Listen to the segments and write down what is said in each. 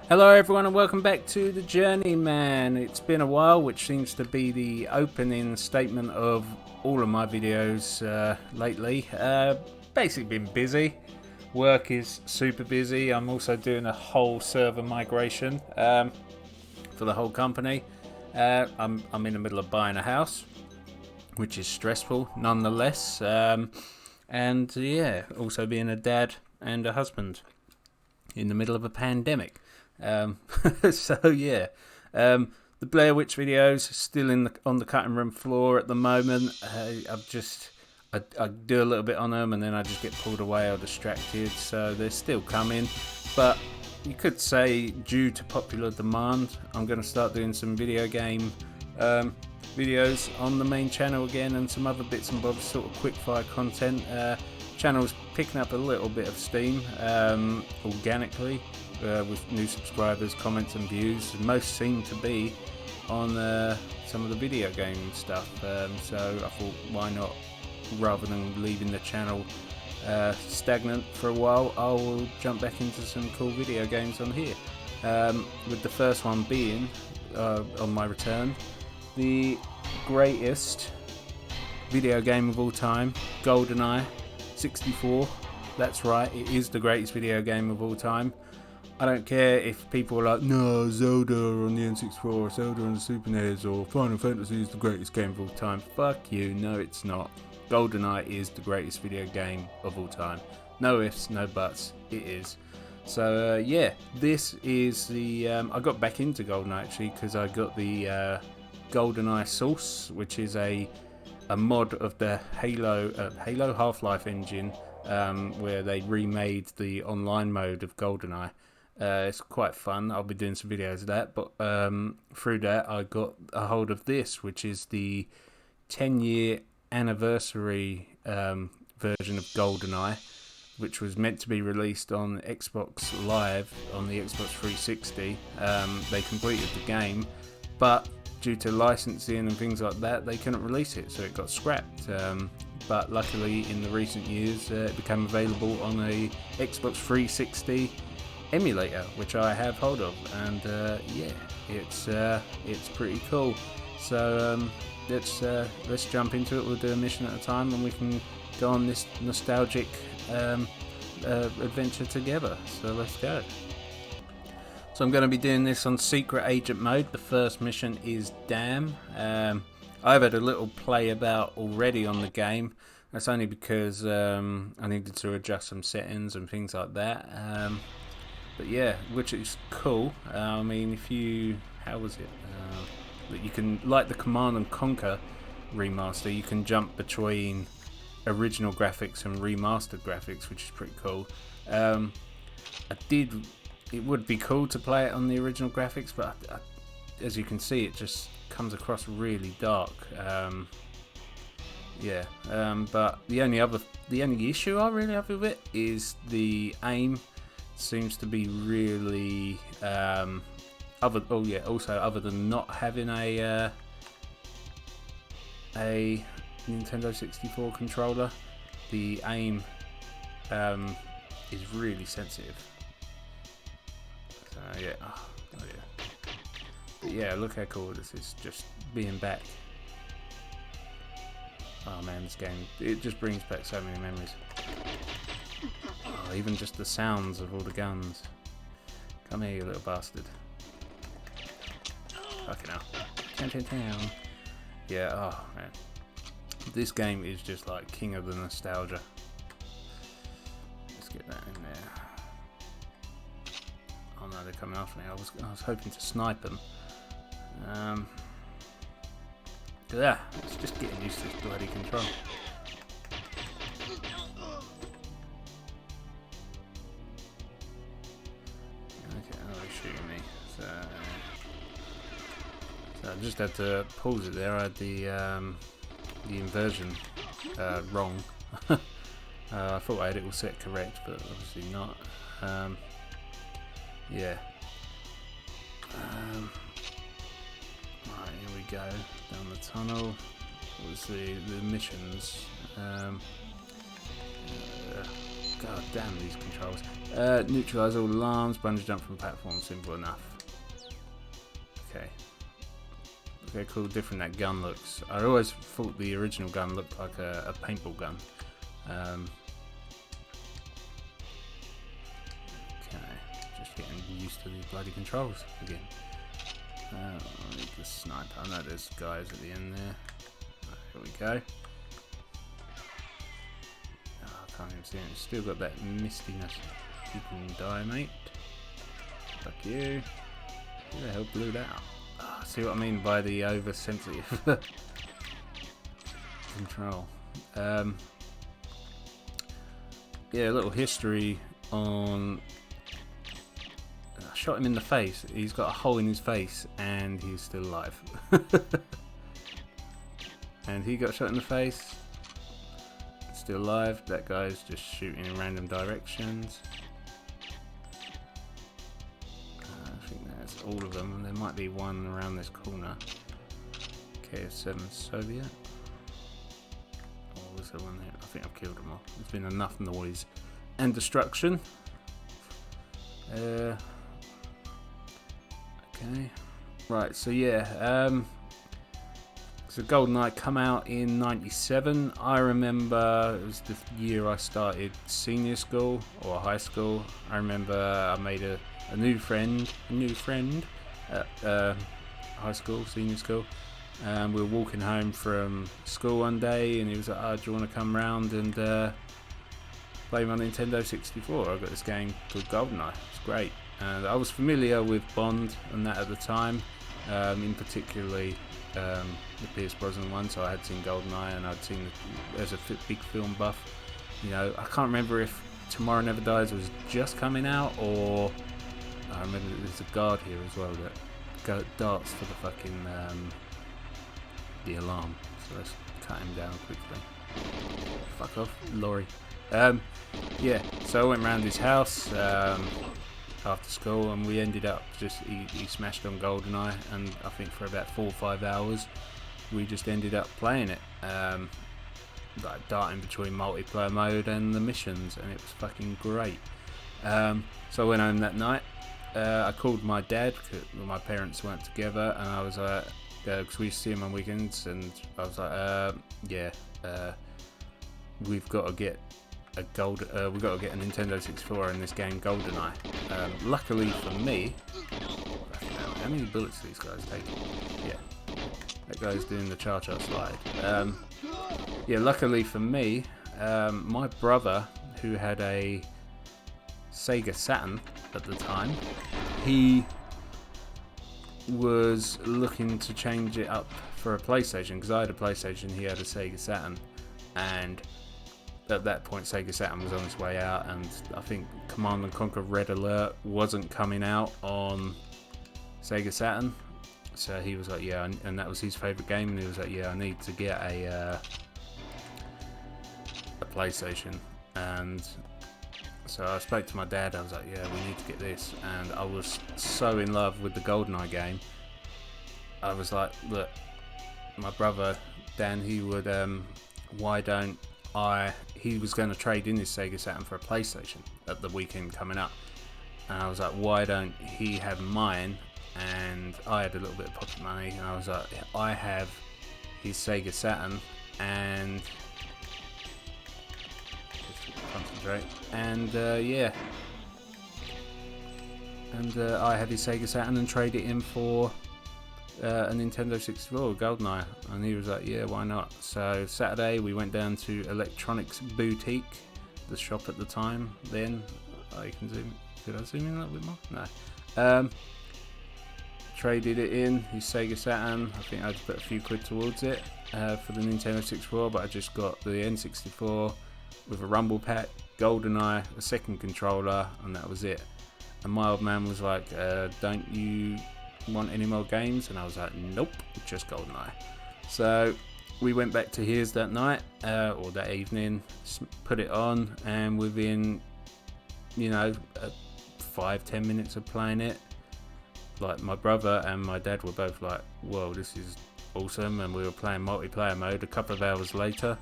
Hello everyone and welcome back to the Journeyman. It's been a while, which seems to be the opening statement of all of my videos lately. Basically been busy. Work is super busy. I'm also doing a whole server migration for the whole company. I'm in the middle of buying a house, which is stressful nonetheless. And yeah, also being a dad and a husband in the middle of a pandemic. So yeah, the Blair Witch videos still on the cutting room floor at the moment. I do a little bit on them and then I just get pulled away or distracted. So they're still coming, but you could say due to popular demand, I'm going to start doing some video game videos on the main channel again and some other bits and bobs, sort of quickfire content. Channel's picking up a little bit of steam organically. With new subscribers, comments and views. Most seem to be on some of the video game stuff, so I thought why not, rather than leaving the channel stagnant for a while, I will jump back into some cool video games on here, with the first one being on my return, the greatest video game of all time, GoldenEye 64. That's right, it is the greatest video game of all time. I don't care if people are like, no, Zelda on the N64, or Zelda on the Super NES, or Final Fantasy is the greatest game of all time. Fuck you, no it's not. GoldenEye is the greatest video game of all time. No ifs, no buts, it is. So yeah, this is the, I got back into GoldenEye actually because I got the GoldenEye Source, which is a mod of the Halo Half-Life engine, where they remade the online mode of GoldenEye. It's quite fun. I'll be doing some videos of that, but through that I got a hold of this, which is the 10-year anniversary version of GoldenEye, which was meant to be released on Xbox Live on the Xbox 360. They completed the game, but due to licensing and things like that, they couldn't release it, so it got scrapped. But luckily, in the recent years, it became available on a Xbox 360 emulator, which I have hold of, and yeah, it's pretty cool. So let's jump into it. We'll do a mission at a time, and we can go on this nostalgic adventure together. So let's go. So I'm going to be doing this on secret agent mode. The first mission is Damn. I've had a little play about already on the game. That's only because I needed to adjust some settings and things like that. But yeah, which is cool. I mean, if you, how was it? That you can, like the Command and Conquer remaster, you can jump between original graphics and remastered graphics, which is pretty cool. It would be cool to play it on the original graphics, but as you can see, it just comes across really dark. Yeah, but the only issue I really have with it is the aim. Seems to be really other than not having a Nintendo 64 controller, the aim is really sensitive. So yeah, but yeah, look how cool this is, just being back. Oh man, this game, it just brings back so many memories. Oh, even just the sounds of all the guns. Come here, you little bastard. Fucking hell. Yeah, oh man. This game is just like king of the nostalgia. Let's get that in there. Oh no, they're coming after me. I was hoping to snipe them. Yeah, it's just getting used to this bloody control. So I just had to pause it there. I had the inversion wrong. I thought I had it all set correct, but obviously not. Yeah. Right, here we go down the tunnel. Obviously the missions. God damn these controls. Neutralise all alarms, bungee jump from platform, simple enough. Okay. Okay, cool, different that gun looks. I always thought the original gun looked like a paintball gun. Okay, just getting used to these bloody controls again. I need the sniper. I know there's guys at the end there. Here we go. Oh, I can't even see it. It's still got that mistiness. You can die, mate. Fuck you. Who the hell blew that up? Oh, see what I mean by the oversensitive control. Yeah, a little history on. I shot him in the face. He's got a hole in his face, and he's still alive. And he got shot in the face. Still alive. That guy's just shooting in random directions. I think that's all of them. There might be one around this corner. KF7 Soviet. Oh, was there one there? I think I've killed them all. There's been enough noise and destruction. Okay. Right, so yeah. So Goldeneye come out in '97. I remember it was the year I started senior school or high school. I remember I made a new friend at high school, senior school. We were walking home from school one day, and he was like, "Oh, do you want to come round and play my Nintendo 64? I've got this game called Goldeneye. It's great." And I was familiar with Bond and that at the time, in particularly the Pierce Brosnan one, so I had seen Goldeneye and I'd seen as a big film buff. You know, I can't remember if Tomorrow Never Dies was just coming out, or I remember there's a guard here as well that darts for the fucking the alarm. So let's cut him down quickly. Fuck off, Laurie. Yeah, so I went round his house after school, and we ended up just he smashed on Goldeneye, and I think for about 4 or 5 hours we just ended up playing it, like darting between multiplayer mode and the missions, and it was fucking great. So I went home that night. I called my dad because my parents weren't together, and I was like, because we used to see him on weekends, and I was like, yeah, we've got to get we've got to get a Nintendo 64 in this game Goldeneye. Luckily for me, how many bullets these guys taking? Yeah, that guy's doing the cha-cha slide. Yeah, luckily for me, my brother, who had a Sega Saturn at the time, he was looking to change it up for a PlayStation, because I had a PlayStation, he had a Sega Saturn, and at that point Sega Saturn was on its way out, and I think Command & Conquer Red Alert wasn't coming out on Sega Saturn, so he was like, yeah, and that was his favourite game, and he was like, yeah, I need to get a PlayStation. And so I spoke to my dad. I was like, yeah, we need to get this, and I was so in love with the Goldeneye game. I was like, look, my brother Dan, he would he was going to trade in his Sega Saturn for a PlayStation at the weekend coming up, and I was like, why don't he have mine? And I had a little bit of pocket money, and I was like, I have his Sega Saturn, and concentrate, and yeah, and I had his Sega Saturn and trade it in for a Nintendo 64 Goldeneye, and he was like, yeah, why not? So Saturday we went down to Electronics Boutique, the shop at the time. Then you can zoom. Did I zoom in a little bit more? No. Traded it in his Sega Saturn. I think I just put a few quid towards it for the Nintendo 64, but I just got the N64 with a rumble pack, Goldeneye, a second controller, and that was it. And my old man was like, don't you want any more games? And I was like, nope, just Goldeneye. So we went back to his that night, or that evening, put it on, and within, 5-10 minutes of playing it, like, my brother and my dad were both like, whoa, this is awesome. And we were playing multiplayer mode a couple of hours later.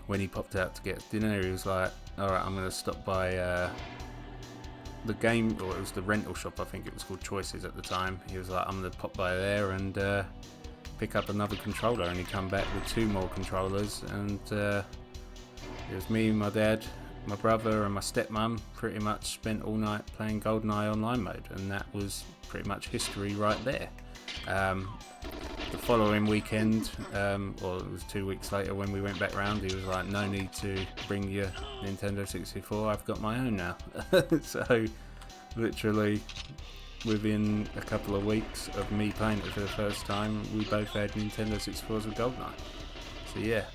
when he popped out to get dinner, he was like, alright, I'm going to stop by the game, or it was the rental shop, I think it was called Choices at the time. He was like, I'm going to pop by there and pick up another controller, and he come back with 2 more controllers, and it was me, my dad, my brother and my stepmom pretty much spent all night playing GoldenEye online mode, and that was pretty much history right there. The following weekend, or it was 2 weeks later when we went back round, he was like, no need to bring your Nintendo 64, I've got my own now. So literally within a couple of weeks of me playing it for the first time, we both had Nintendo 64s with GoldenEye. So yeah,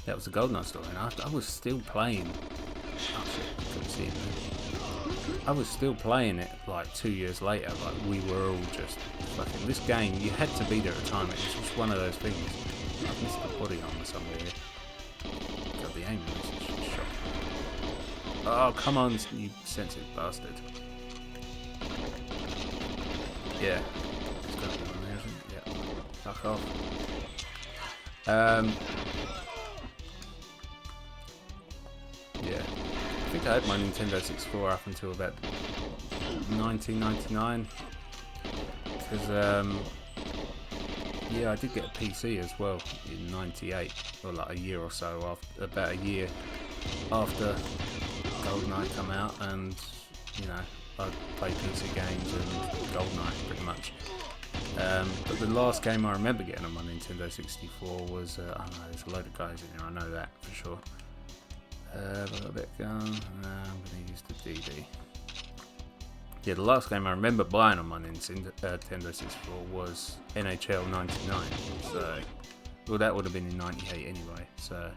that was the GoldenEye story, and I was still playing. Oh shit, couldn't see it. I was still playing it like 2 years later. Like, we were all just fucking. This game, you had to be there at the time. It was just one of those things. I've missed the body armor somewhere here. God, the aim is shot. Oh, come on, you sensitive bastard. Yeah. It's got to be on there, isn't it? Yeah. Fuck off. Yeah. I think I had my Nintendo 64 up until about 1999. Because, yeah, I did get a PC as well in 98, or like a year or so, after, about a year after GoldenEye come out, and, you know, I played PC games and GoldenEye pretty much. But the last game I remember getting on my Nintendo 64 was, I don't know, there's a load of guys in here, I know that for sure. I've got a bit gun, I'm going to use the DD. Yeah, the last game I remember buying on my Nintendo 64 was NHL 99, so, well, that would have been in 98 anyway, so,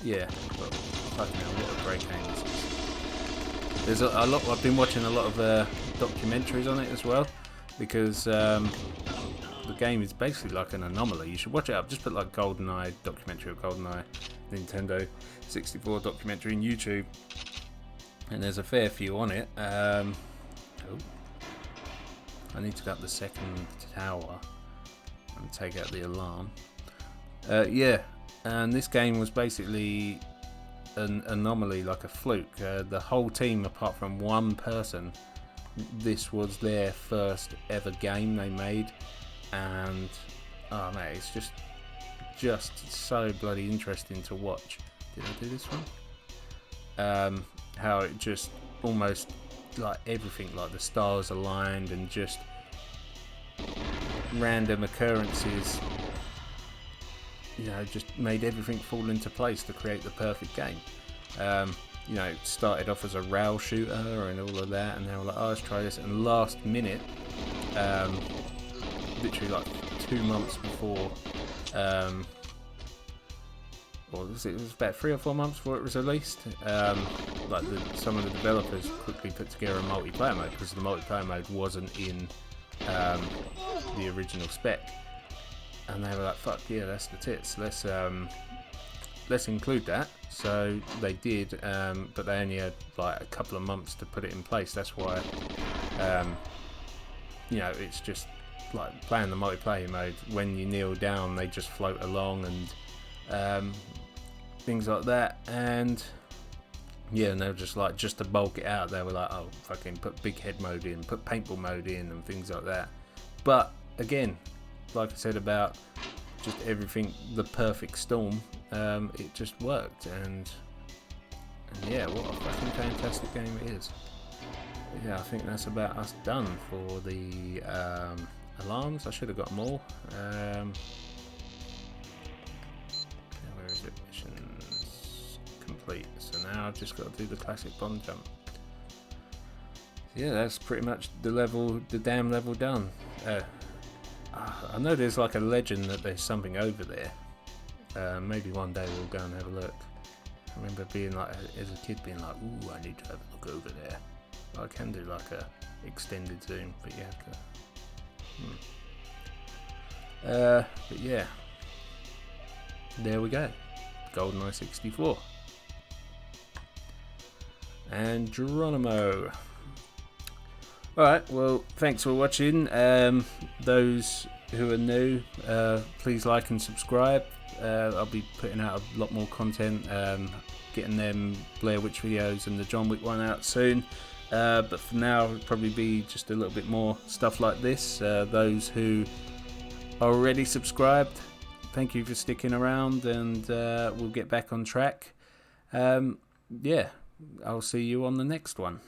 yeah, but fucking hell, what a great game this is. There's a lot, I've been watching a lot of documentaries on it as well, because the game is basically like an anomaly. You should watch it up, just put like GoldenEye documentary or GoldenEye Nintendo 64 documentary on YouTube, and there's a fair few on it. Oh, I need to go up the second tower and take out the alarm. Yeah, and this game was basically an anomaly, like a fluke. The whole team, apart from one person, this was their first ever game they made, and oh man, it's just so bloody interesting to watch. Did I do this one? How it just almost like everything, like the stars aligned, and just random occurrences, you know, just made everything fall into place to create the perfect game. You know, it started off as a rail shooter and all of that, and they were like, oh, let's try this, and last minute, literally like 2 months before, or it was about 3 or 4 months before it was released, like some of the developers quickly put together a multiplayer mode, because the multiplayer mode wasn't in the original spec, and they were like, fuck yeah, that's the tits, let's include that. So they did, but they only had like a couple of months to put it in place. That's why, you know, it's just like playing the multiplayer mode. When you kneel down, they just float along and things like that. And yeah, and they were just like, just to bulk it out, they were like, oh, fucking put big head mode in, put paintball mode in, and things like that. But again, like I said about just everything, the perfect storm, it just worked, and yeah, what a fucking fantastic game it is. Yeah, I think that's about us done for the alarms. I should have got them all. Where is it? Missions complete. So now I've just got to do the classic bomb jump. Yeah, that's pretty much the damn level done. I know there's like a legend that there's something over there. Maybe one day we'll go and have a look. I remember being like, as a kid, being like, ooh, I need to have a look over there. I can do like a extended zoom, but you have to. But yeah, there we go. GoldenEye 64. And Geronimo. Alright, well, thanks for watching. Those who are new, please like and subscribe. I'll be putting out a lot more content, getting them Blair Witch videos and the John Wick one out soon. But for now, it'll probably be just a little bit more stuff like this. Those who are already subscribed, thank you for sticking around, and we'll get back on track. Yeah, I'll see you on the next one.